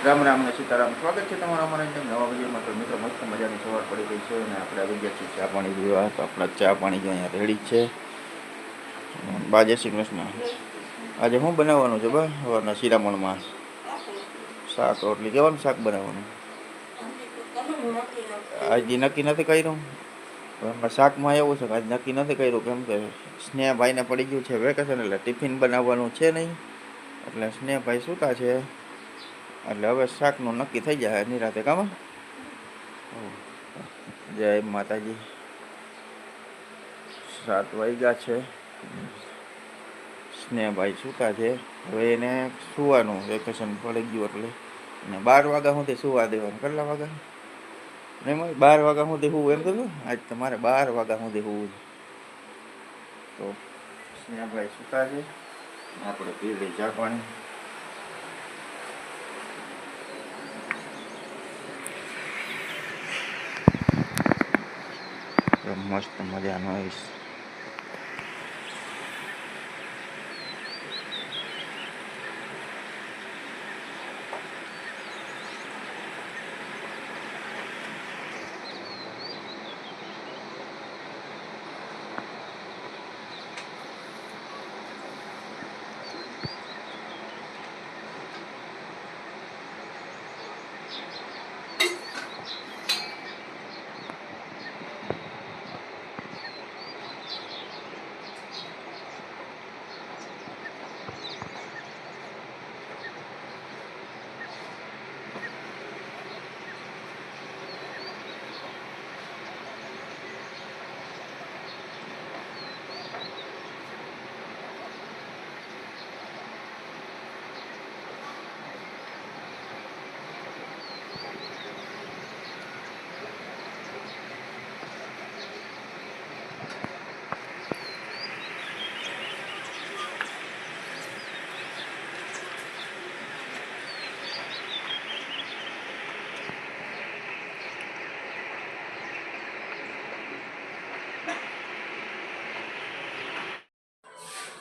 રામ રામ ને સીતારામ. સ્વાગત છે તમારા અમારા નવા વિડીયોમાં. તો મિત્રો મસ્ત મજાની સવાર પડી ગઈ છે અને આપણે આવી ગયા છીએ ચા પાણી પીવા. તો આપણા ચા પાણી જો અહીંયા રેડી છે. બા જય શ્રી કૃષ્ણ. આજે શું બનાવવાનું છે બા સવારના શિરામણમાં? શાક રોટલી. કેવાનું શાક બનાવવાનું આજે નક્કી નથી કર્યું? એમાં શાકમાં એવું છે કે આજે નક્કી નથી કર્યું, કેમ કે સ્નેહભાઈને પડી ગયું છે વેકેશન, એટલે ટિફિન બનાવવાનું છે નહીં. એટલે સ્નેહભાઈ સૂતા છે, એટલે હવે શાકનું નક્કી થઈ જાય નિરાતે. કામ જય માતાજી. 7 વાગ્યા છે. સ્નેહભાઈ સૂતા છે. હવે એને સુવાનું વેકેશન પડી ગયું એટલે, અને 12 વાગ્યા સુધી સુવા દેવાનું. કેટલા વાગ્યા? નહીં 12 વાગ્યા સુધી હું એમ કીધું. આજ તમારે 12 વાગ્યા સુધી હું. તો સ્નેહભાઈ સૂતા છે, આપણે પી લઈ ચા પાણી. મસ્ત મજાનો આવીશ.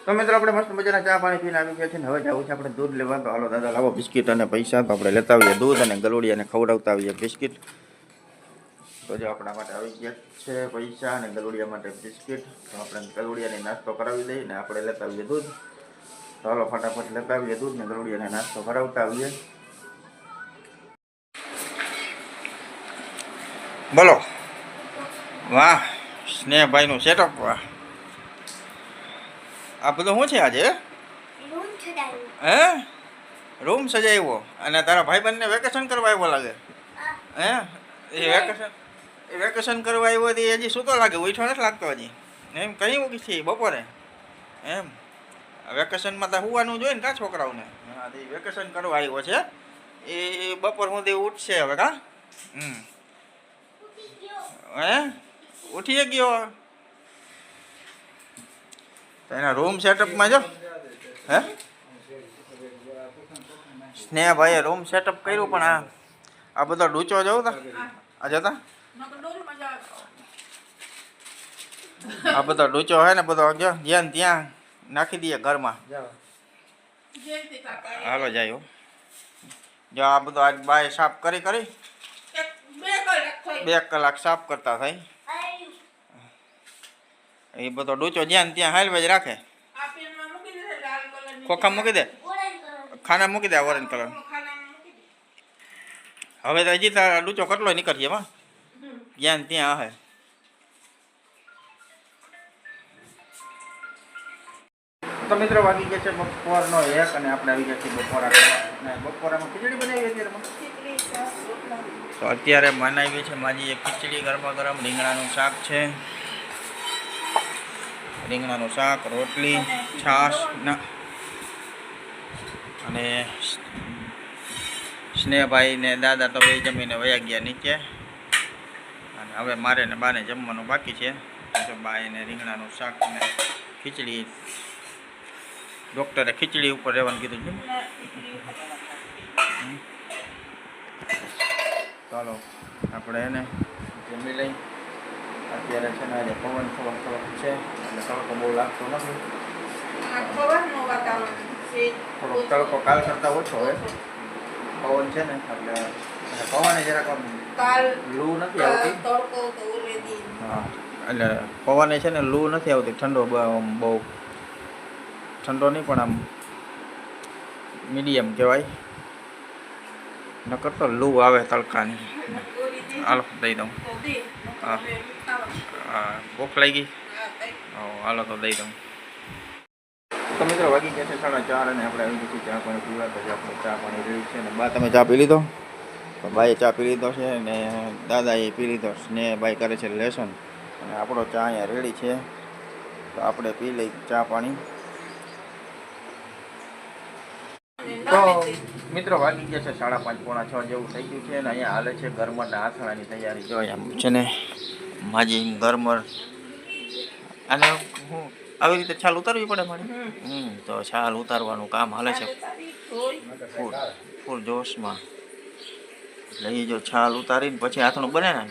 તો મિત્રો આપણે મસ્ત મજાના ચા પાણી પીને આવી ગયા છે ને હવે જવું છે આપણે દૂધ લેવા. તો હાલો દાદા લાવો બિસ્કિટ અને પૈસા. તો આપણે લેતા આવીએ દૂધ અને ગલુડિયાને ખવડાવતા આવીએ બિસ્કિટ. તો જો આપણા માટે આવી ગયા છે પૈસા અને ગલુડિયા માટે બિસ્કિટ. તો આપણે ગલુડિયાને નાસ્તો કરાવી દઈએ ને આપણે લેતા આવીએ દૂધ. તો હાલો ફટાફટ લેતા આવીએ દૂધ ને ગલુડિયાને નાસ્તો કરાવતા આવીએ. બોલો. વાહ સ્નેહભાઈનું સેટઅપ. વાહ, આ બધું શું છે આજે? હે, રૂમ સજાવ્યો. અને તારા ભાઈબંધને વેકેશન કરવા આવ્યો લાગે. હે, એ વેકેશન કરવા આવ્યો હતી હજી સૂતો લાગે, ઉઠ્યો નથી લાગતો હજી. એમ કઈ ઉગી છે બપોરે? એમ વેકેશનમાં તો હોવાનું જોઈએ ને કા છોકરાઓને. હા, વેકેશન કરવા આવ્યો છે એ બપોર સુધી ઉઠશે હવે. કા હે, ઉઠી ગયો. તો એના રૂમ સેટઅપમાં જો. હે, સ્નેહભાઈએ રૂમ સેટઅપ કર્યું, પણ આ બધો ડૂચો જવું તા આ જતા. આ બધો ડૂચો હે ને બધો જો જ્યાં ત્યાં નાખી દઈએ ઘરમાં. હાલો જાય. જો આ બધો આજ બાય સાફ કરી 2 કલાક સાફ કરતા થાય. એ બધો ડૂચો જ્યાં ત્યાં હાલવા જ રાખે. ખોખા મૂકી દે, ખાના મૂકી દે ઓરેન્જ કલર. હવે તો હજી તારા ડૂચો કેટલો નીકળીએ એમાં જ્યાં ત્યાં હે. તો મિત્રો વાગી ગયા છે બપોરનો 1 અને આપણે આવી ગયા છીએ બપોરા. બપોરામાં ખીચડી બનાવી અત્યારે. તો અત્યારે બનાવી છે માજી ખીચડી ગરમા ગરમ. રીંગણાનું શાક છે, રીંગણાનું શાક, રોટલી, છાશ ના. અને સ્નેહભાઈ ને દાદા તો બે જમીને વયા ગયા નીચે. અને હવે મારે ને બાને જમવાનું બાકી છે. તો બાએ ને રીંગણાનું શાક ને ખીચડી. ડૉક્ટરે ખીચડી ઉપર રહેવાનું કીધું છે. ચાલો આપણે એને જમી લઈ. અત્યારે છે ને આજે પવન થોડોક છે એટલે તડકો બહુ લાગતો નથી. થોડોક તડકો કાલ કરતાં ઓછો હોય. પવન છે ને એટલે પવન જરાક લૂ નથી આવતી. હા એટલે પવન છે ને લૂ નથી આવતી, ઠંડો બહુ ઠંડો નહીં પણ આમ મીડિયમ કહેવાય, નકર તો લૂ આવે તડકાની. હાલો દઈ દઉં. હા હા ભૂખ લાગી. હાલો તો દઈ દઉં. તો મિત્રો વાગી ગયા છે 4:30 અને આપણે આવી ગયું ચા પાણી પીવા. તો આપણે ચા પાણી રેડી છે ને બા તમે ચા પી લીધો? તો બાઈએ ચા પી લીધો છે ને દાદાએ પી લીધો. સ્નેહભાઈ કરે છે લેસન અને આપણો ચા અહીંયા રેડી છે. તો આપણે પી લઈ ચા પાણી. તો મિત્રો વાગી ગયા છે 5:30 પોણા 6 જેવું થઈ ગયું છે ને અહીંયા હાલે છે ગરમરના આથણાની તૈયારી. જો અહીંયા છે ને માજી ગરમર અને હું આવી રીતે છાલ ઉતારવી પડે મારી. તો છાલ ઉતારવાનું કામ હાલે છે ફૂલ જોશમાં. એટલે એ જો છાલ ઉતારીને પછી આથણું બને ને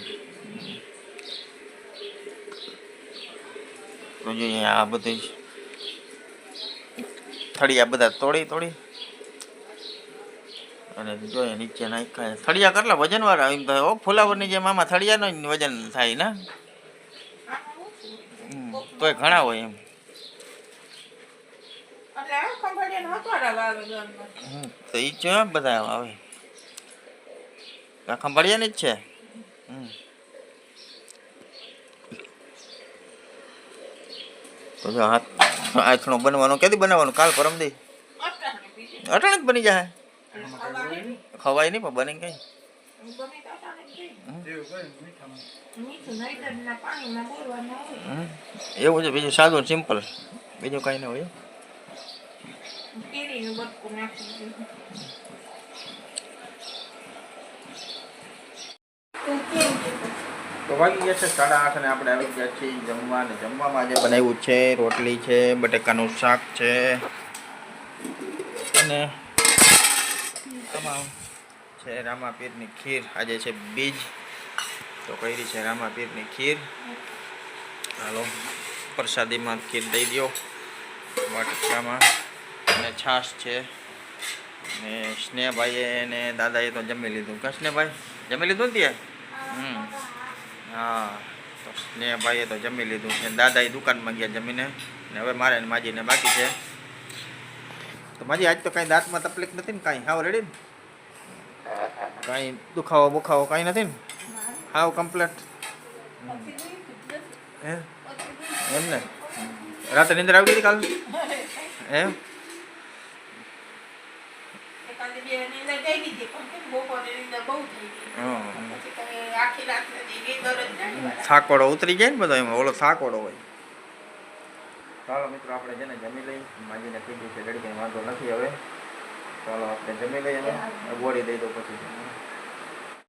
તો જોઈએ આ બધી થળિયા બધા તોડી અને જોઈએ નીચે નાખાય. થળિયા કેટલા વજનવાળા એમ તો ફુલાવરની જેમ આમાં થળિયાનો વજન થાય ને, તોય ઘણા હોય એમ. તો એ છે બધા આવે ખંભાળિયાની જ છે. તો જો આથણો બનવાનો ક્યાંથી બનાવવાનું? કાલ પરમદી અટાણે જ બની જાય. ખવાય નહીં પણ બની કઈ. એવું છે બીજું સાદું સિમ્પલ, બીજું કઈ ના હોય. તો વાગી ગયા છે 8:30 અને આપણે આવી ગયા છીએ જમવા. અને જમવામાં આજે બનાવ્યું છે રોટલી છે, બટેકાનું શાક છે અને તમામ છે રામાપીરની ખીર. આજે છે બીજ તો કરી છે રામાપીરની ખીર. હાલો પ્રસાદીમાં ખીર દઈ દો વાટકામાં. અને છાશ છે ને સ્નેહભાઈએ ને દાદાએ તો જમી લીધું. કા સ્નેહભાઈ જમી લીધું ને ત્યાં? હા તો સ્નેહભાઈએ તો જમી લીધું છે. દાદાએ દુકાનમાં ગયા જમીને ને હવે મારે ને માજીને બાકી છે. તો માજી આજ તો કાંઈ દાંતમાં તકલીફ નથી ને? કાંઈ હાવ રેડી ને? કાંઈ દુખાવો બુખાવો કાંઈ નથી ને? હાવ કમ્પ્લેટ હે? એમ ને રાતે નીંદર આવી ગઈ કાલ એમ? થાકોડો ઉતરી જાય ને બધો એમાં, ઓલો થાકોડો હોય. ચાલો મિત્રો આપણે જેને જમી લઈ. માજીને થઈ ગઈ છે રેડી, કંઈ વાંધો નથી હવે. ચાલો આપણે જમી લઈએ. હવે ગોળી દઈ દો પછી.